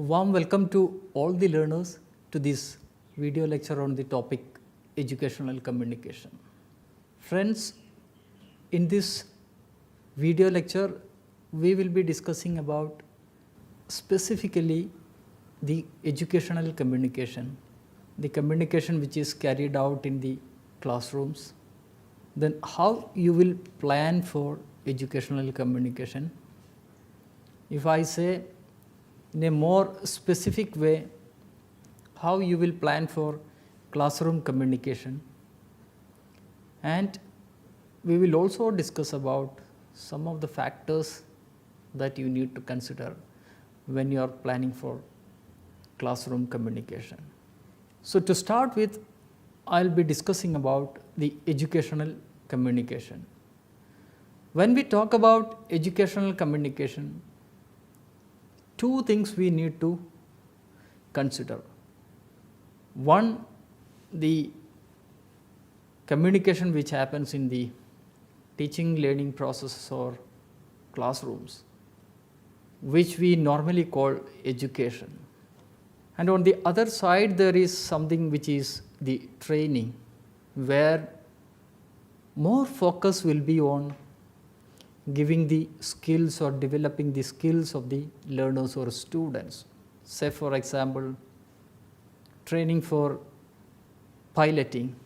Warm welcome to all the learners to this video lecture on the topic educational communication. Friends, in this video lecture we will be discussing about specifically the educational communication, the communication which is carried out in the classrooms, then how you will plan for educational communication. If I say in a more specific way, how you will plan for classroom communication, and we will also discuss about some of the factors that you need to consider when you are planning for classroom communication. So to start with, I will be discussing about the educational communication. When we talk about educational communication, two things we need to consider. One, the communication which happens in the teaching learning process or classrooms, which we normally call education. And on the other side, there is something which is the training, where more focus will be on giving the skills or developing the skills of the learners or students. Say for example, training for piloting.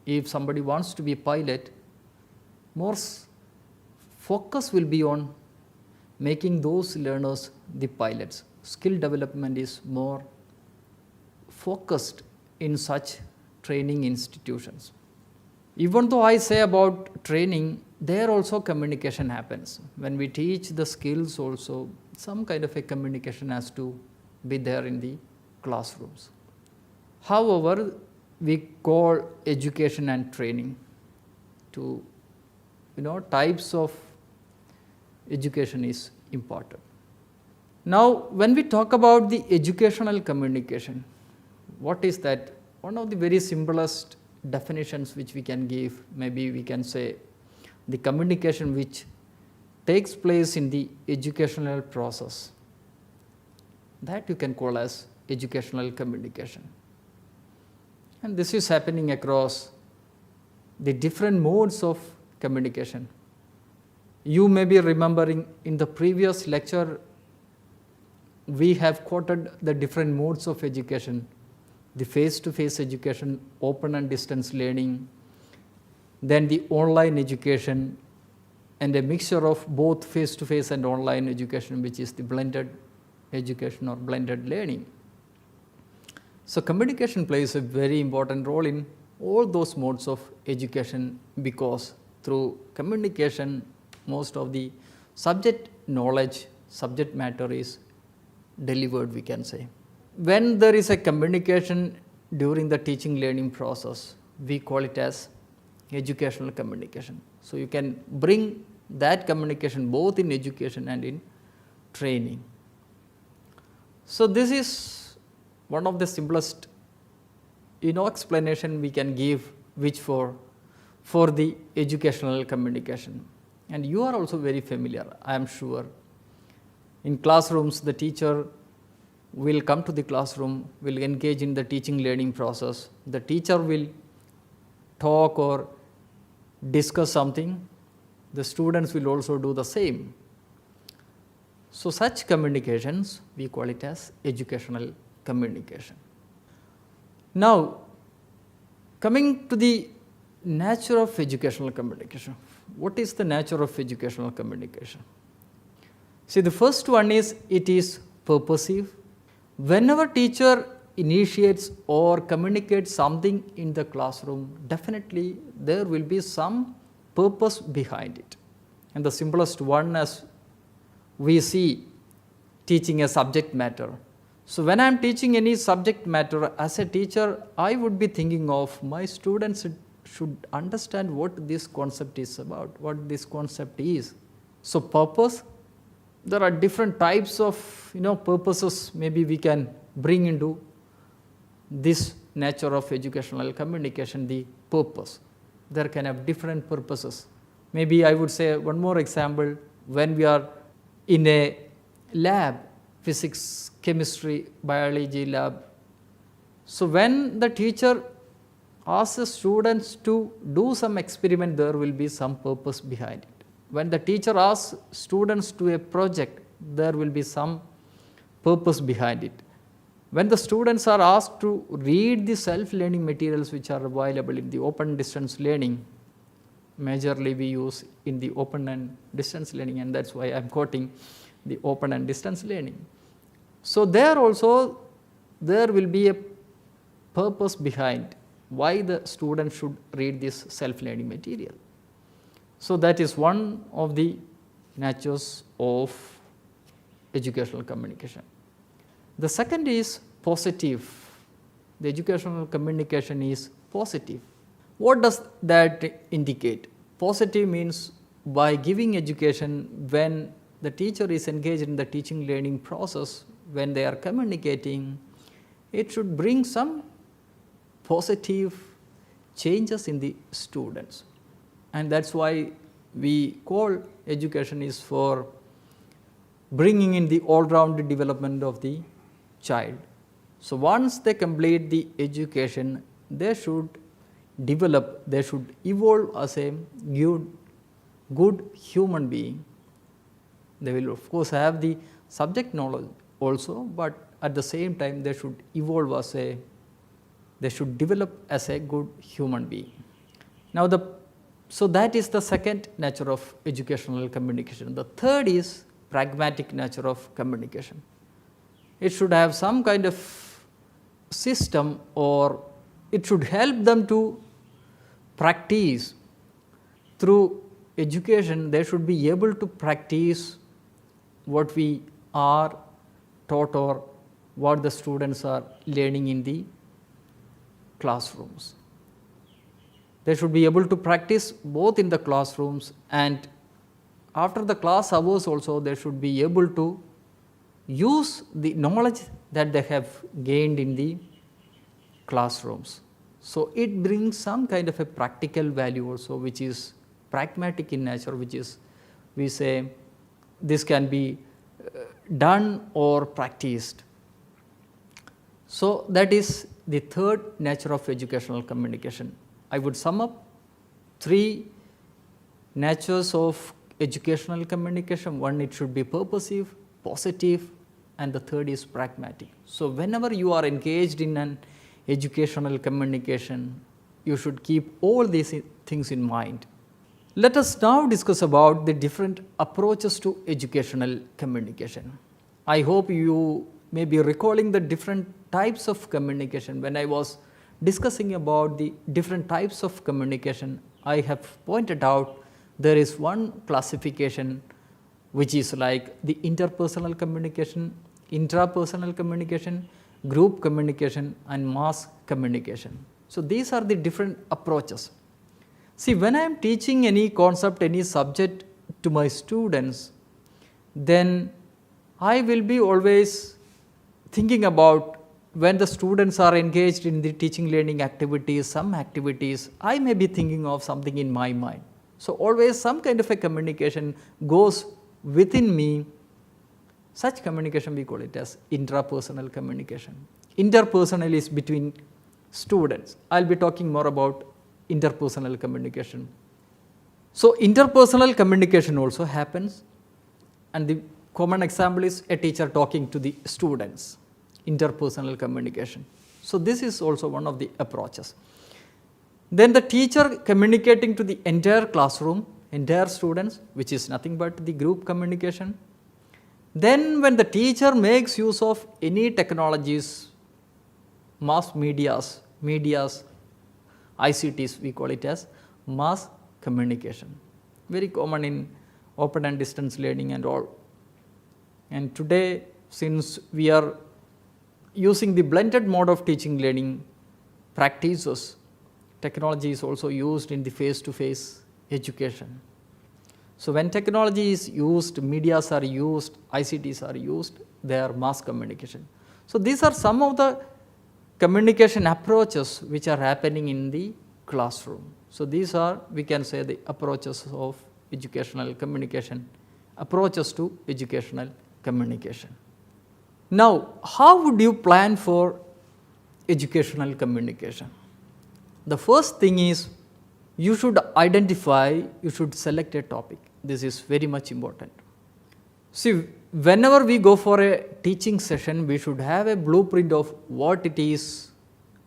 If somebody wants to be a pilot, more focus will be on making those learners the pilots. Skill development is more focused in such training institutions. Even though I say about training, there also communication happens. When we teach the skills also, some kind of a communication has to be there in the classrooms. However, we call education and training to, types of education is important. Now, when we talk about the educational communication, what is that? One of the very simplest definitions which we can give, maybe we can say the communication which takes place in the educational process, that you can call as educational communication. And this is happening across the different modes of communication. You may be remembering in the previous lecture, we have quoted the different modes of education: the face-to-face education, open and distance learning, then the online education, and a mixture of both face-to-face and online education, which is the blended education or blended learning. So communication plays a very important role in all those modes of education, because through communication most of the subject knowledge, subject matter is delivered, we can say. When there is a communication during the teaching learning process, we call it as educational communication. So you can bring that communication both in education and in training. So this is one of the simplest explanation we can give, which for the educational communication. And you are also very familiar, I am sure. In classrooms, the teacher will come to the classroom, will engage in the teaching learning process. The teacher will talk or discuss something. The students will also do the same. So such communications, we call it as educational communication. Now, coming to the nature of educational communication. What is the nature of educational communication? See, the first one is, it is purposive. Whenever teacher initiates or communicates something in the classroom, definitely there will be some purpose behind it. And the simplest one, as we see, teaching a subject matter. So when I am teaching any subject matter, as a teacher, I would be thinking of my students should understand what this concept is about, what this concept is. So purpose, there are different types of purposes maybe we can bring into this nature of educational communication, the purpose. There can have different purposes. Maybe I would say one more example, when we are in a lab, physics chemistry, biology lab. So when the teacher asks the students to do some experiment, there will be some purpose behind it. When the teacher asks students to do a project, there will be some purpose behind it. When the students are asked to read the self-learning materials which are available in the open distance learning, majorly we use in the open and distance learning, and that's why I'm quoting the open and distance learning. So there also there will be a purpose behind why the student should read this self-learning material. So that is one of the natures of educational communication. The second is positive. The educational communication is positive. What does that indicate? Positive means by giving education, when the teacher is engaged in the teaching learning process, when they are communicating, it should bring some positive changes in the students. And that's why we call education is for bringing in the all-round development of the child. So once they complete the education, they should develop, they should evolve as a good human being. They will of course have the subject knowledge also, but at the same time they should evolve as they should develop as a good human being. Now so that is the second nature of educational communication. The third is pragmatic nature of communication. It should have some kind of system, or it should help them to practice. Through education, they should be able to practice what we are taught or what the students are learning in the classrooms. They should be able to practice both in the classrooms, and after the class hours also they should be able to use the knowledge that they have gained in the classrooms. So it brings some kind of a practical value also, which is pragmatic in nature, which is, we say, this can be done or practiced. So that is the third nature of educational communication. I would sum up three natures of educational communication. One, it should be purposive, positive, and the third is pragmatic. So whenever you are engaged in an educational communication, you should keep all these things in mind. Let us now discuss about the different approaches to educational communication. I hope you may be recalling the different types of communication. When I was discussing about the different types of communication, I have pointed out there is one classification which is like the interpersonal communication, intrapersonal communication, group communication, and mass communication. So these are the different approaches. See, when I am teaching any concept, any subject to my students, then I will be always thinking about, when the students are engaged in the teaching learning activities, some activities, I may be thinking of something in my mind. So always some kind of a communication goes within me. Such communication we call it as intrapersonal communication. Interpersonal is between students. I'll be talking more about interpersonal communication. So interpersonal communication also happens, and the common example is a teacher talking to the students. Interpersonal communication. So this is also one of the approaches. Then the teacher communicating to the entire classroom, entire students, which is nothing but the group communication. Then when the teacher makes use of any technologies, mass medias, ICTs, we call it as mass communication. Very common in open and distance learning and all. And today, since we are using the blended mode of teaching learning practices, technology is also used in the face-to-face education. So when technology is used, medias are used, ICTs are used, they are mass communication. So these are some of the communication approaches which are happening in the classroom. So these are, we can say, the approaches of educational communication, approaches to educational communication. Now, how would you plan for educational communication? The first thing is you should identify, you should select a topic. This is very much important. See, whenever we go for a teaching session, we should have a blueprint of what it is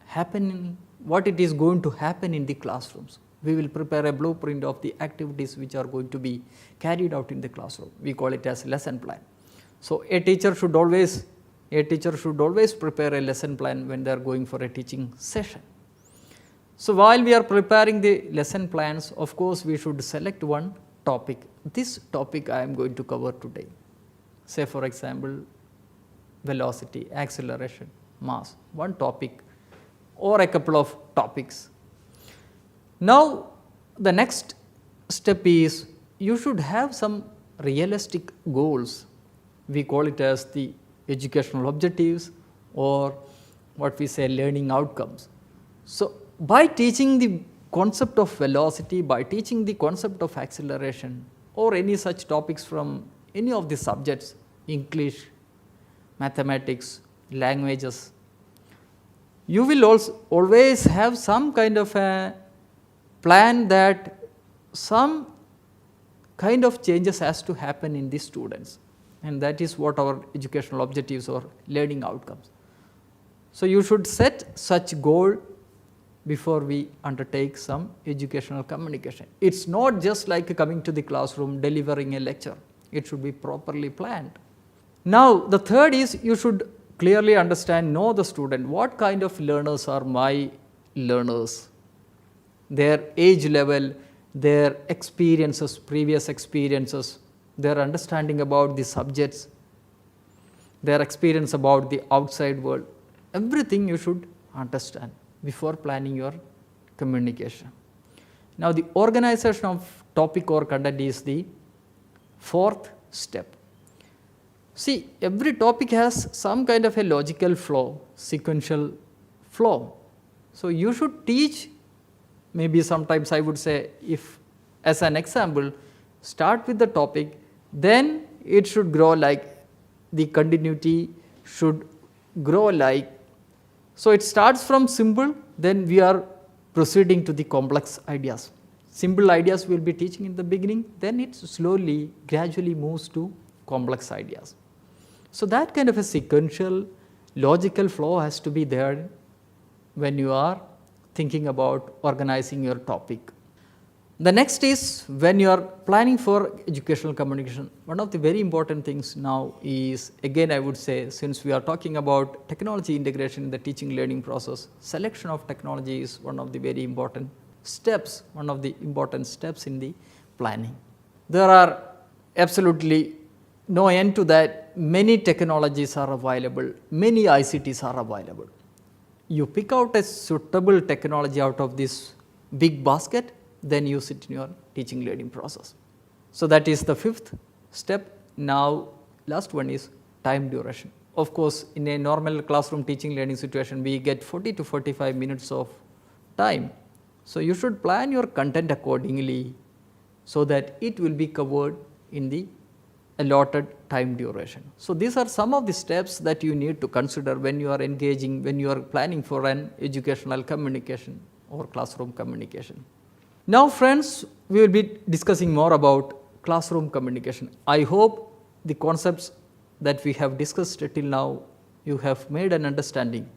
happening, what it is going to happen in the classrooms. We will prepare a blueprint of the activities which are going to be carried out in the classroom. We call it as lesson plan. So a teacher should always prepare a lesson plan when they are going for a teaching session. So while we are preparing the lesson plans, of course, we should select one topic. This topic I am going to cover today. Say for example, velocity, acceleration, mass, one topic or a couple of topics. Now, the next step is you should have some realistic goals. We call it as the educational objectives or what we say learning outcomes. So, by teaching the concept of velocity, by teaching the concept of acceleration or any such topics from any of the subjects, English, mathematics, languages, you will also always have some kind of a plan that some kind of changes has to happen in the students, and that is what our educational objectives or learning outcomes. So, you should set such goal before we undertake some educational communication. It is not just like coming to the classroom delivering a lecture, it should be properly planned. Now, the third is you should clearly understand, know the student, what kind of learners are my learners, their age level, their experiences, previous experiences, their understanding about the subjects, their experience about the outside world, everything you should understand before planning your communication. Now, the organization of topic or content is the fourth step. See, every topic has some kind of a logical flow, sequential flow. So, you should teach, maybe sometimes I would say, if as an example, start with the topic, then it should grow like the continuity should grow like. So, it starts from simple, then we are proceeding to the complex ideas. Simple ideas we will be teaching in the beginning, then it slowly, gradually moves to complex ideas. So, that kind of a sequential logical flow has to be there when you are thinking about organizing your topic. The next is when you are planning for educational communication, one of the very important things now is, again I would say, since we are talking about technology integration in the teaching learning process, selection of technology is one of the very important steps, one of the important steps in the planning. There are absolutely no end to that. Many technologies are available, many ICTs are available. You pick out a suitable technology out of this big basket, then use it in your teaching learning process. So, that is the fifth step. Now, last one is time duration. Of course, in a normal classroom teaching learning situation, we get 40 to 45 minutes of time. So, you should plan your content accordingly so that it will be covered in the allotted time duration. So, these are some of the steps that you need to consider when you are engaging, when you are planning for an educational communication or classroom communication. Now, friends, we will be discussing more about classroom communication. I hope the concepts that we have discussed till now, you have made an understanding.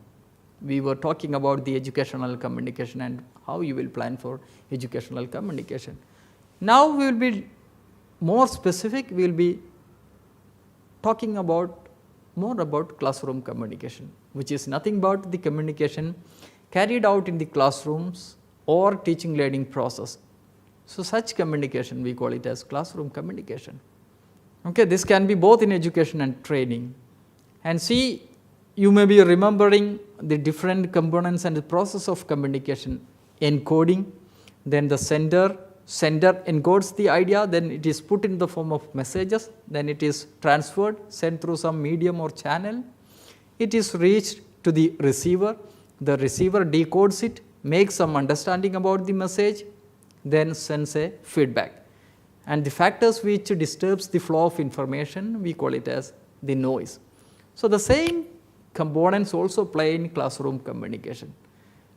We were talking about the educational communication and how you will plan for educational communication. Now, we will be more specific, we will be talking about more about classroom communication, which is nothing but the communication carried out in the classrooms or teaching learning process. So, such communication we call it as classroom communication. Okay, this can be both in education and training. And see, you may be remembering the different components and the process of communication: encoding, then the sender encodes the idea, then it is put in the form of messages, then it is transferred, sent through some medium or channel, it is reached to the receiver decodes it, makes some understanding about the message, then sends a feedback. And the factors which disturbs the flow of information, we call it as the noise. So the same components also play in classroom communication.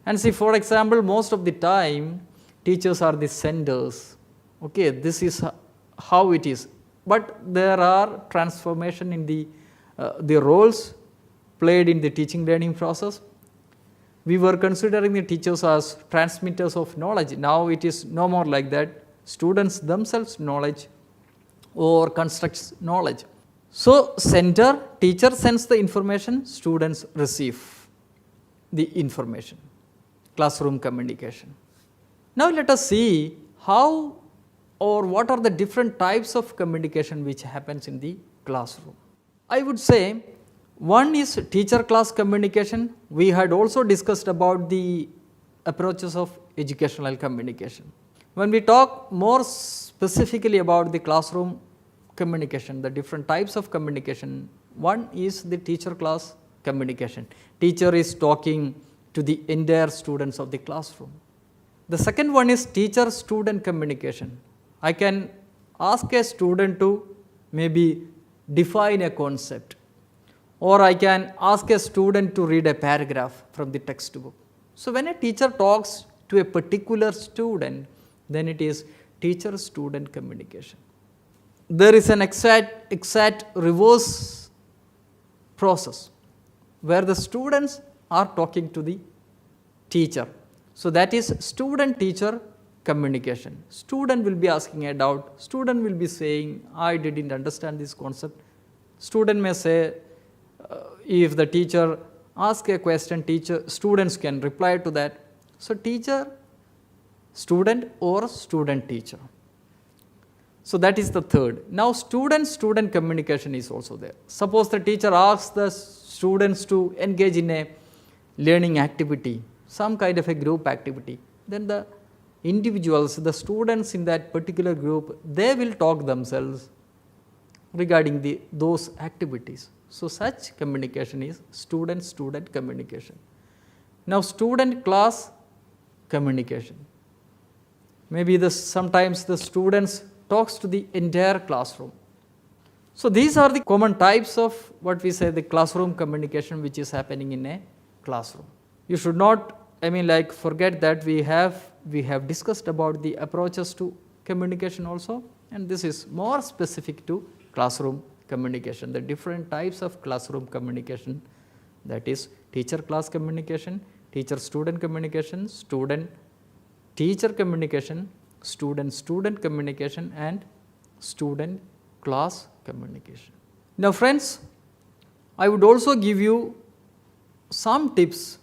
And see, for example, most of the time teachers are the senders. Okay, this is how it is. But there are transformation in the roles played in the teaching learning process. We were considering the teachers as transmitters of knowledge. Now it is no more like that. Students themselves knowledge or constructs knowledge. So sender, teacher sends the information, students receive the information, classroom communication. Now let us see how or what are the different types of communication which happens in the classroom. I would say one is teacher-class communication. We had also discussed about the approaches of educational communication. When we talk more specifically about the classroom communication, the different types of communication, one is the teacher-class communication. Teacher is talking to the entire students of the classroom. The second one is teacher-student communication. I can ask a student to maybe define a concept, or I can ask a student to read a paragraph from the textbook. So when a teacher talks to a particular student, then it is teacher-student communication. There is an exact reverse process where the students are talking to the teacher. So that is student-teacher communication. Student will be asking a doubt. Student will be saying, I didn't understand this concept. Student may say, if the teacher asks a question, students can reply to that. So teacher, student or student-teacher. So that is the third. Now student-student communication is also there. Suppose the teacher asks the students to engage in a learning activity, some kind of a group activity, then the individuals, the students in that particular group, they will talk themselves regarding those activities. So such communication is student-student communication. Now student-class communication. Maybe sometimes the students talks to the entire classroom. So these are the common types of what we say the classroom communication which is happening in a classroom. You should not forget that we have discussed about the approaches to communication also, and this is more specific to classroom communication, the different types of classroom communication, that is teacher-class communication, teacher-student communication, student-teacher communication, student-student communication, and student-class communication. Now friends, I would also give you some tips,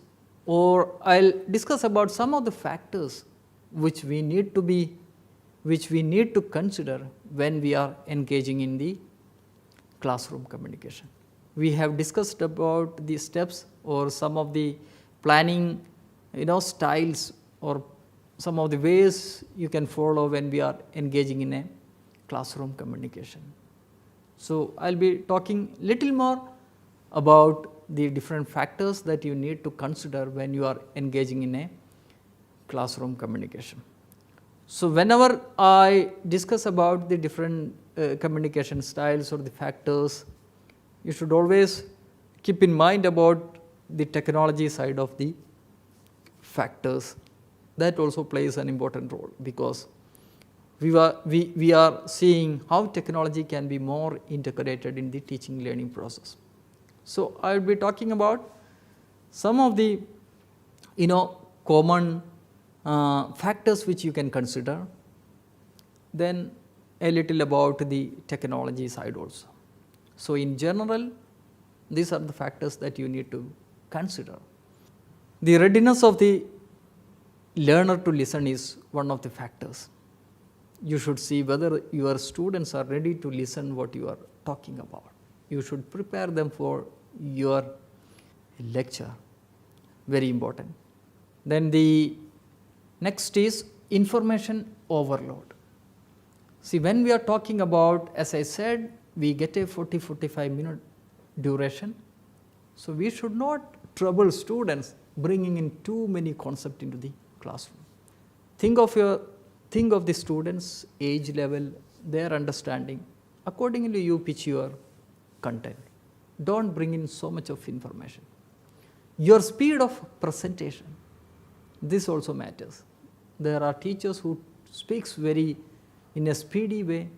or I'll discuss about some of the factors which we need to consider when we are engaging in the classroom communication. We have discussed about the steps or some of the planning styles or some of the ways you can follow when we are engaging in a classroom communication. So I'll be talking little more about the different factors that you need to consider when you are engaging in a classroom communication. So whenever I discuss about the different communication styles or the factors, you should always keep in mind about the technology side of the factors. That also plays an important role, because we are seeing how technology can be more integrated in the teaching learning process. So I will be talking about some of the common factors which you can consider, then a little about the technology side also. So in general, these are the factors that you need to consider. The readiness of the learner to listen is one of the factors. You should see whether your students are ready to listen what you are talking about. You should prepare them for your lecture. Very important. Then the next is information overload. See, when we are talking about, as I said, we get a 40-45 minute duration. So we should not trouble students bringing in too many concepts into the classroom. Think of the students' age level, their understanding. Accordingly, you pitch your content. don't bring in so much of information. Your speed of presentation, this also matters. There are teachers who speaks in a speedy way,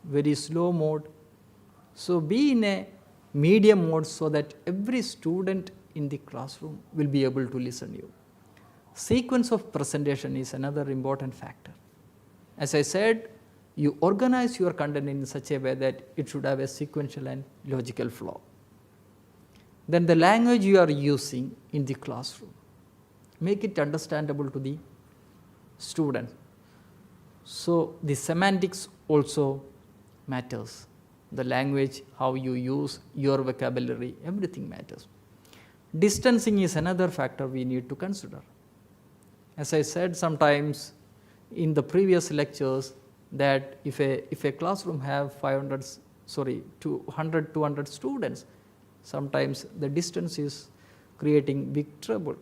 very slow mode. So be in a medium mode so that every student in the classroom will be able to listen to you. Sequence of presentation is another important factor. As I said, you organize your content in such a way that it should have a sequential and logical flow. Then the language you are using in the classroom, make it understandable to the student. So the semantics also matters. The language, how you use your vocabulary, everything matters. Distancing is another factor we need to consider. As I said sometimes in the previous lectures, that if a classroom have 200 students, sometimes the distance is creating big trouble.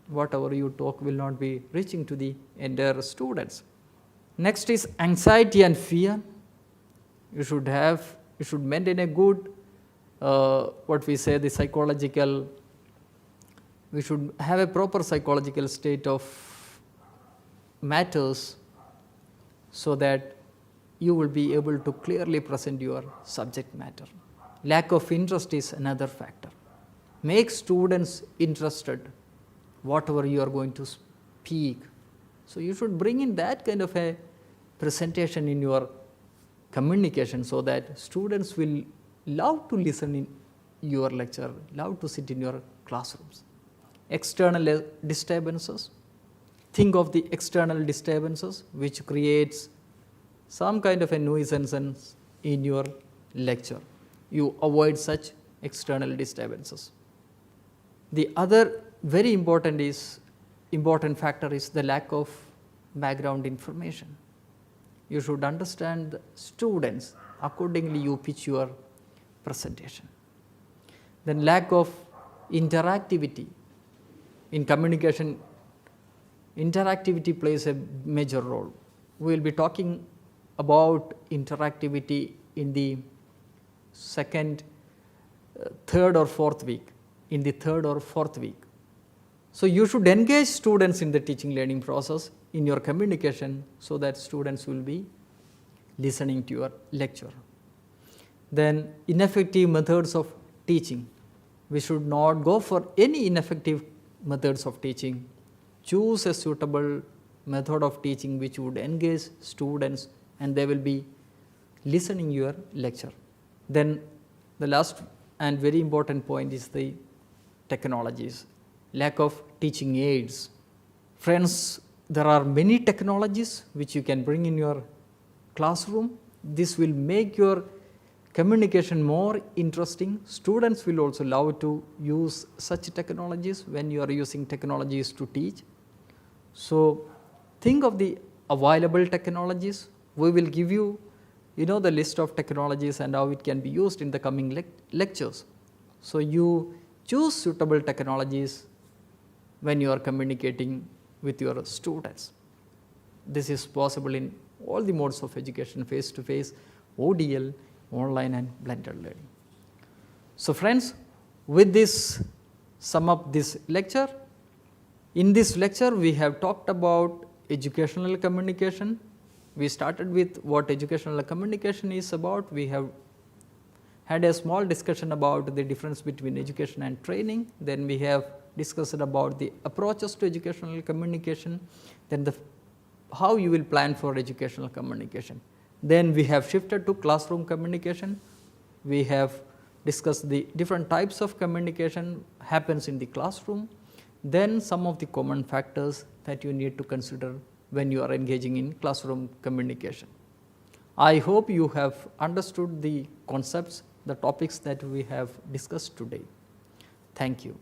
Whatever you talk will not be reaching to the entire students. Next is anxiety and fear. You should maintain a good, the psychological, we should have a proper psychological state of matters so that you will be able to clearly present your subject matter. Lack of interest is another factor. Make students interested, whatever you are going to speak. So you should bring in that kind of a presentation in your communication so that students will love to listen in your lecture, love to sit in your classrooms. External disturbances. Think of the external disturbances which creates some kind of a nuisance in your lecture. You avoid such external disturbances. The other very important factor is the lack of background information. You should understand the students, accordingly you pitch your presentation. Then lack of interactivity. In communication, interactivity plays a major role. We will be talking about interactivity in the third or fourth week. So you should engage students in the teaching learning process in your communication so that students will be listening to your lecture. Then ineffective methods of teaching. We should not go for any ineffective methods of teaching. Choose a suitable method of teaching which would engage students and they will be listening your lecture. Then the last and very important point is the technologies. Lack of teaching aids. Friends, there are many technologies which you can bring in your classroom. This will make your communication more interesting. Students will also love to use such technologies when you are using technologies to teach. So think of the available technologies. We will give you, the list of technologies and how it can be used in the coming lectures. So you choose suitable technologies when you are communicating with your students. This is possible in all the modes of education, face-to-face, ODL, online and blended learning. So friends, with this, sum up this lecture. In this lecture, we have talked about educational communication. We started with what educational communication is about. We have had a small discussion about the difference between education and training. Then we have discussed about the approaches to educational communication. Then how you will plan for educational communication. Then we have shifted to classroom communication. We have discussed the different types of communication happens in the classroom. Then some of the common factors that you need to consider when you are engaging in classroom communication. I hope you have understood the concepts, the topics that we have discussed today. Thank you.